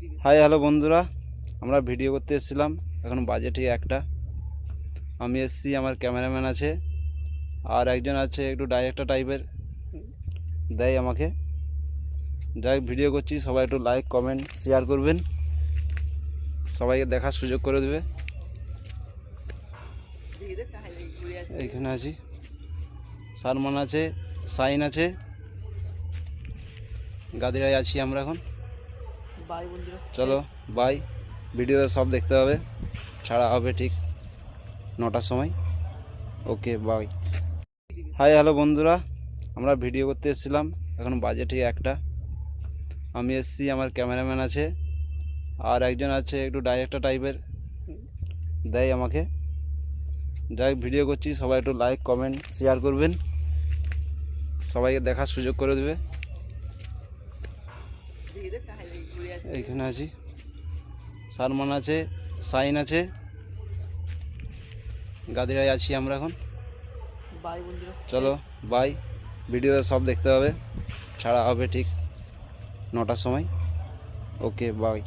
Hi hello বন্ধুরা, আমরা video করতে এসেছিলাম। এখন বাজে ঠিক একটা। আমি এসেছি, আমার ক্যামেরাম্যান আছে, আর একজন আছে একটু ডাইরেক্টর টাইপের, দেয় আমাকে। যাই ভিডিও করছি, সবাই একটু লাইক কমেন্ট শেয়ার করবেন, সবাইকে দেখার সুযোগ করে দেবে। এইখানে আছি, সালমান আছে, সাইন আছে, গাদিরায় আছি আমরা এখন। চলো বাই। ভিডিওতে সব দেখতে হবে, ছাড়া হবে ঠিক 9টার সময়। Okay bye. হাই হ্যালো বন্ধুরা, আমরা ভিডিও করতে এসেছিলাম। এখন বাজে ঠিক একটা। আমি এসেছি, আমার ক্যামেরাম্যান আছে, আর একজন আছে একটু ডাইরেক্টর টাইপের, দেয় আমাকে। যাই ভিডিও করছি, সবাই একটু লাইক কমেন্ট শেয়ার করবেন, সবাইকে দেখার সুযোগ করে দেবে। এইখানে আছি, সালমান আছে, সাইন আছে, গাদিরায় আছি আমরা এখন। চলো বাই। ভিডিওতে সব দেখতে হবে, ছাড়া হবে ঠিক 9টার সময়। Okay bye.